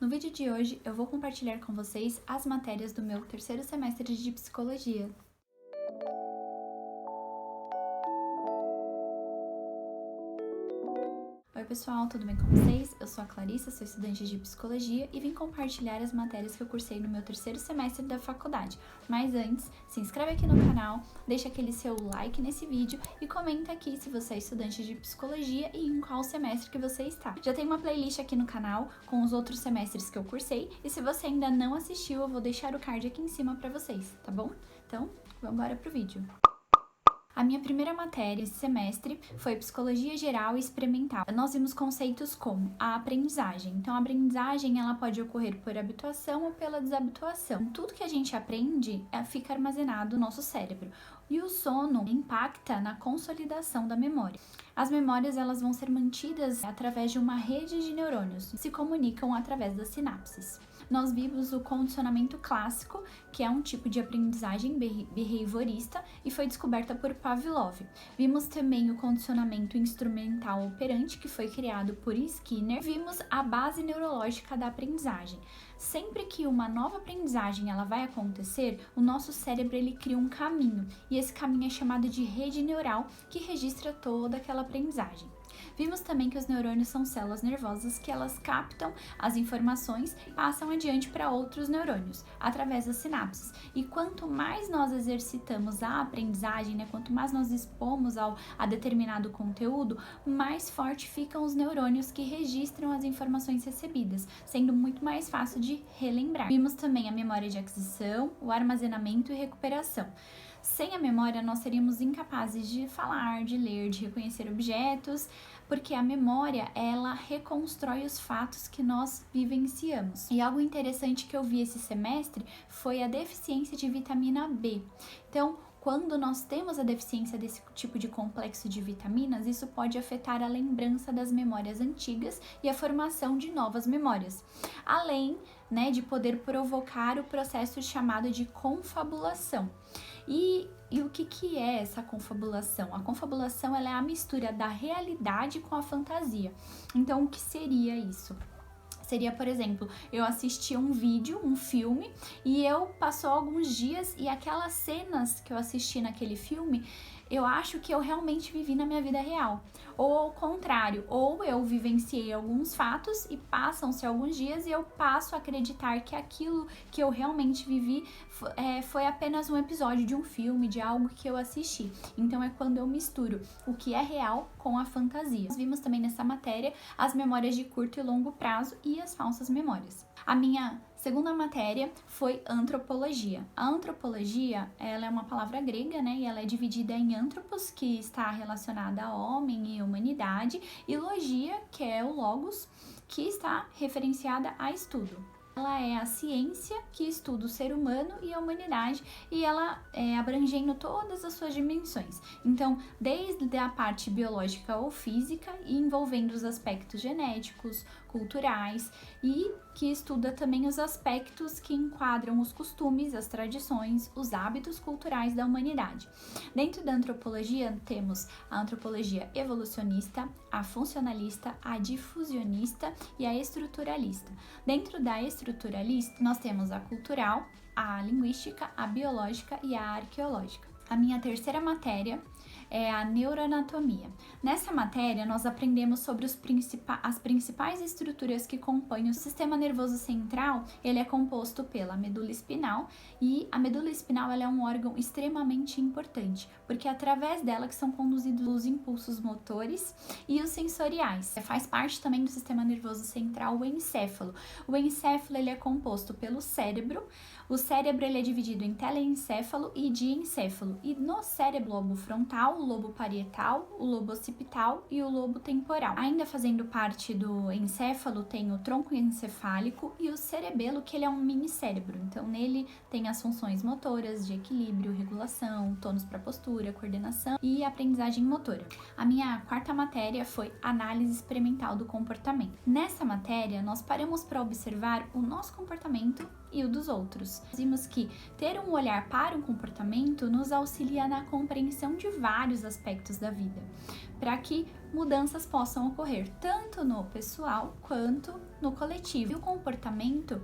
No vídeo de hoje eu vou compartilhar com vocês as matérias do meu terceiro semestre de psicologia. Oi pessoal, tudo bem com vocês? Eu sou a Clarissa, sou estudante de psicologia e vim compartilhar as matérias que eu cursei no meu terceiro semestre da faculdade. Mas antes, se inscreve aqui no canal, deixa aquele seu like nesse vídeo e comenta aqui se você é estudante de psicologia e em qual semestre que você está. Já tem uma playlist aqui no canal com os outros semestres que eu cursei e se você ainda não assistiu, eu vou deixar o card aqui em cima para vocês, tá bom? Então, vamos embora pro vídeo. A minha primeira matéria esse semestre foi Psicologia Geral e Experimental. Nós vimos conceitos como a aprendizagem. Então, a aprendizagem ela pode ocorrer por habituação ou pela desabituação. Tudo que a gente aprende fica armazenado no nosso cérebro. E o sono impacta na consolidação da memória. As memórias elas vão ser mantidas através de uma rede de neurônios, se comunicam através das sinapses. Nós vimos o condicionamento clássico, que é um tipo de aprendizagem behaviorista e foi descoberta por Pavlov. Vimos também o condicionamento instrumental operante, que foi criado por Skinner. Vimos a base neurológica da aprendizagem. Sempre que uma nova aprendizagem ela vai acontecer, o nosso cérebro ele cria um caminho e esse caminho é chamado de rede neural que registra toda aquela aprendizagem. Vimos também que os neurônios são células nervosas que elas captam as informações e passam adiante para outros neurônios através das sinapses. E quanto mais nós exercitamos a aprendizagem, quanto mais nós expomos a determinado conteúdo, mais forte ficam os neurônios que registram as informações recebidas, sendo muito mais fácil de relembrar. Vimos também a memória de aquisição, o armazenamento e recuperação. Sem a memória, nós seríamos incapazes de falar, de ler, de reconhecer objetos, porque a memória, ela reconstrói os fatos que nós vivenciamos. E algo interessante que eu vi esse semestre foi a deficiência de vitamina B. Então, quando nós temos a deficiência desse tipo de complexo de vitaminas, isso pode afetar a lembrança das memórias antigas e a formação de novas memórias. Além, de poder provocar o processo chamado de confabulação. E o que é essa confabulação? A confabulação ela é a mistura da realidade com a fantasia. Então, o que seria isso? Seria, por exemplo, eu assisti um vídeo, um filme, e passou alguns dias e aquelas cenas que eu assisti naquele filme, eu acho que eu realmente vivi na minha vida real. Ou ao contrário, ou eu vivenciei alguns fatos e passam-se alguns dias e eu passo a acreditar que aquilo que eu realmente vivi foi apenas um episódio de um filme, de algo que eu assisti. Então é quando eu misturo o que é real com a fantasia. Nós vimos também nessa matéria as memórias de curto e longo prazo e as falsas memórias. A minha segunda matéria foi antropologia. A antropologia, ela é uma palavra grega, e ela é dividida em antropos, que está relacionada a homem e humanidade, e logia, que é o logos, que está referenciada a estudo. Ela é a ciência que estuda o ser humano e a humanidade e ela abrangendo todas as suas dimensões. Então, desde a parte biológica ou física e envolvendo os aspectos genéticos, culturais e que estuda também os aspectos que enquadram os costumes, as tradições, os hábitos culturais da humanidade. Dentro da antropologia, temos a antropologia evolucionista, a funcionalista, a difusionista e a estruturalista. Dentro da estruturalista, nós temos a cultural, a linguística, a biológica e a arqueológica. A minha terceira matéria é a neuroanatomia. Nessa matéria, nós aprendemos sobre as principais estruturas que compõem o sistema nervoso central. Ele é composto pela medula espinal e a medula espinal ela é um órgão extremamente importante, porque é através dela que são conduzidos os impulsos motores e os sensoriais. Faz parte também do sistema nervoso central o encéfalo. O encéfalo ele é composto pelo cérebro. O cérebro ele é dividido em telencéfalo e diencéfalo. E no cérebro lobo frontal, o lobo parietal, o lobo occipital e o lobo temporal. Ainda fazendo parte do encéfalo tem o tronco encefálico e o cerebelo, que ele é um mini cérebro. Então nele tem as funções motoras de equilíbrio, regulação, tônus para postura, coordenação e aprendizagem motora. A minha quarta matéria foi análise experimental do comportamento. Nessa matéria nós paramos para observar o nosso comportamento e o dos outros. Vimos que ter um olhar para um comportamento nos auxilia na compreensão de vários vários aspectos da vida, para que mudanças possam ocorrer tanto no pessoal quanto no coletivo. E o comportamento,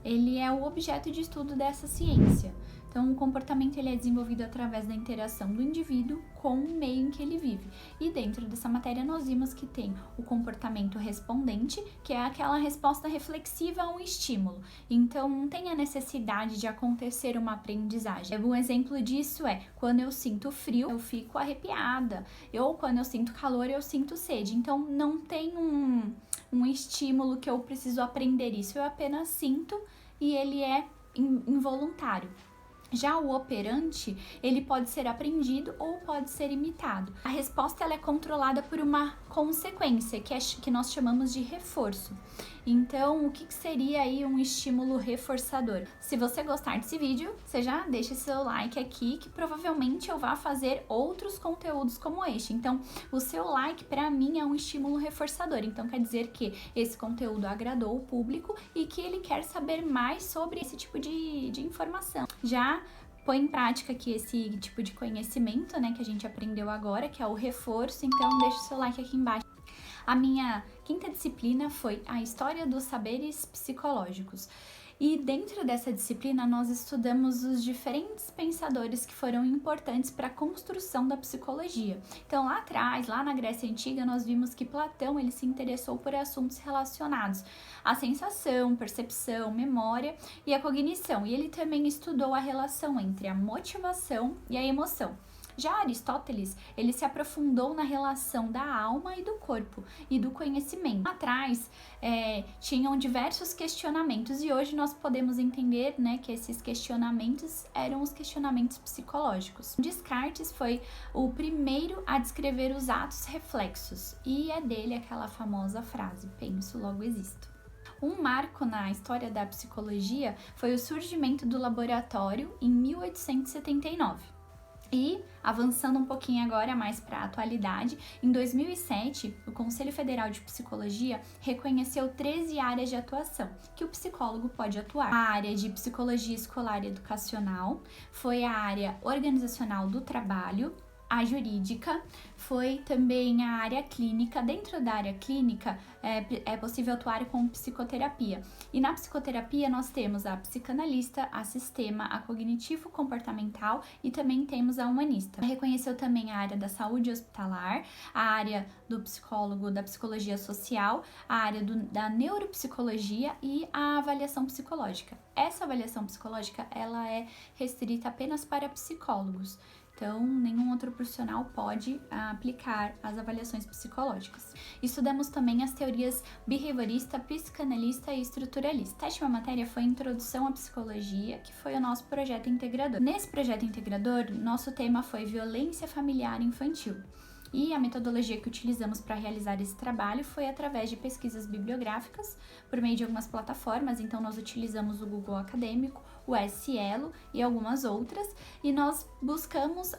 ele é o objeto de estudo dessa ciência. Então, o comportamento ele é desenvolvido através da interação do indivíduo com o meio em que ele vive. E dentro dessa matéria nós vimos que tem o comportamento respondente, que é aquela resposta reflexiva a um estímulo. Então, não tem a necessidade de acontecer uma aprendizagem. Um exemplo disso é, quando eu sinto frio, eu fico arrepiada. Ou quando eu sinto calor, eu sinto sede. Então, não tem um estímulo que eu preciso aprender isso. Eu apenas sinto e ele é involuntário. Já o operante, ele pode ser aprendido ou pode ser imitado. A resposta ela é controlada por uma consequência, que nós chamamos de reforço. Então, o que seria aí um estímulo reforçador? Se você gostar desse vídeo, você já deixa seu like aqui, que provavelmente eu vá fazer outros conteúdos como este. Então, o seu like, para mim, é um estímulo reforçador. Então, quer dizer que esse conteúdo agradou o público e que ele quer saber mais sobre esse tipo de informação. Já põe em prática aqui esse tipo de conhecimento, né, que a gente aprendeu agora, que é o reforço. Então, deixa o seu like aqui embaixo. A minha quinta disciplina foi a História dos Saberes Psicológicos. E dentro dessa disciplina nós estudamos os diferentes pensadores que foram importantes para a construção da psicologia. Então lá atrás, lá na Grécia Antiga, nós vimos que Platão ele se interessou por assuntos relacionados à sensação, percepção, memória e a cognição. E ele também estudou a relação entre a motivação e a emoção. Já Aristóteles, ele se aprofundou na relação da alma e do corpo e do conhecimento. Atrás, tinham diversos questionamentos e hoje nós podemos entender, né, que esses questionamentos eram os questionamentos psicológicos. Descartes foi o primeiro a descrever os atos reflexos e é dele aquela famosa frase, penso, logo existo. Um marco na história da psicologia foi o surgimento do laboratório em 1879. E, avançando um pouquinho agora mais para a atualidade, em 2007, o Conselho Federal de Psicologia reconheceu 13 áreas de atuação que o psicólogo pode atuar. A área de psicologia escolar e educacional, foi a área organizacional do trabalho, a jurídica, foi também a área clínica. Dentro da área clínica é possível atuar com psicoterapia. E na psicoterapia nós temos a psicanalista, a sistema, a cognitivo-comportamental e também temos a humanista. Reconheceu também a área da saúde hospitalar, a área do psicólogo, da psicologia social, a área da neuropsicologia e a avaliação psicológica. Essa avaliação psicológica ela é restrita apenas para psicólogos. Então, nenhum outro profissional pode aplicar as avaliações psicológicas. Estudamos também as teorias behaviorista, psicanalista e estruturalista. A sétima matéria foi a Introdução à Psicologia, que foi o nosso projeto integrador. Nesse projeto integrador, nosso tema foi Violência Familiar Infantil. E a metodologia que utilizamos para realizar esse trabalho foi através de pesquisas bibliográficas, por meio de algumas plataformas. Então, nós utilizamos o Google Acadêmico, o SciELO e algumas outras, e nós buscamos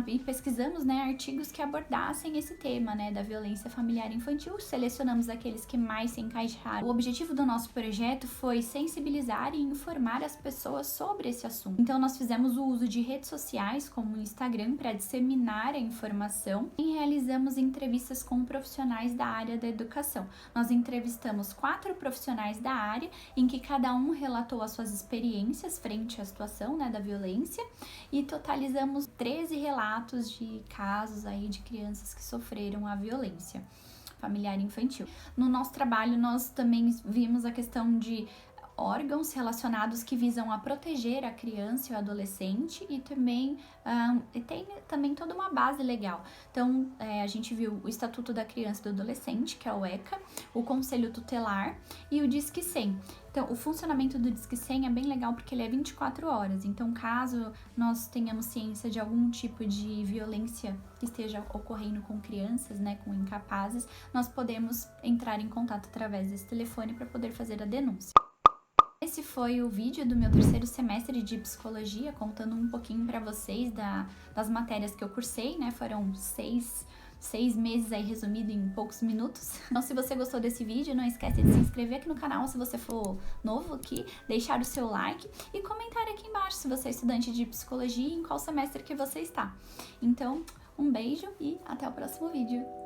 e pesquisamos, né, artigos que abordassem esse tema, né, da violência familiar infantil. Selecionamos aqueles que mais se encaixaram. O objetivo do nosso projeto foi sensibilizar e informar as pessoas sobre esse assunto. Então, nós fizemos o uso de redes sociais, como o Instagram, para disseminar a informação e realizamos entrevistas com profissionais da área da educação. Nós entrevistamos 4 profissionais da área, em que cada um relatou as suas experiências frente à situação, né, da violência, e totalizamos 13 relatos de casos aí de crianças que sofreram a violência familiar infantil. No nosso trabalho, nós também vimos a questão de órgãos relacionados que visam a proteger a criança e o adolescente e também tem também toda uma base legal. Então, a gente viu o Estatuto da Criança e do Adolescente, que é o ECA, o Conselho Tutelar e o Disque 100. Então, o funcionamento do Disque 100 é bem legal porque ele é 24 horas. Então, caso nós tenhamos ciência de algum tipo de violência que esteja ocorrendo com crianças, né, com incapazes, nós podemos entrar em contato através desse telefone para poder fazer a denúncia. Esse foi o vídeo do meu terceiro semestre de psicologia, contando um pouquinho para vocês das matérias que eu cursei, né? Foram 6 meses aí resumido em poucos minutos. Então, se você gostou desse vídeo, não esquece de se inscrever aqui no canal se você for novo aqui, deixar o seu like e comentar aqui embaixo se você é estudante de psicologia e em qual semestre que você está. Então, Um beijo e até o próximo vídeo!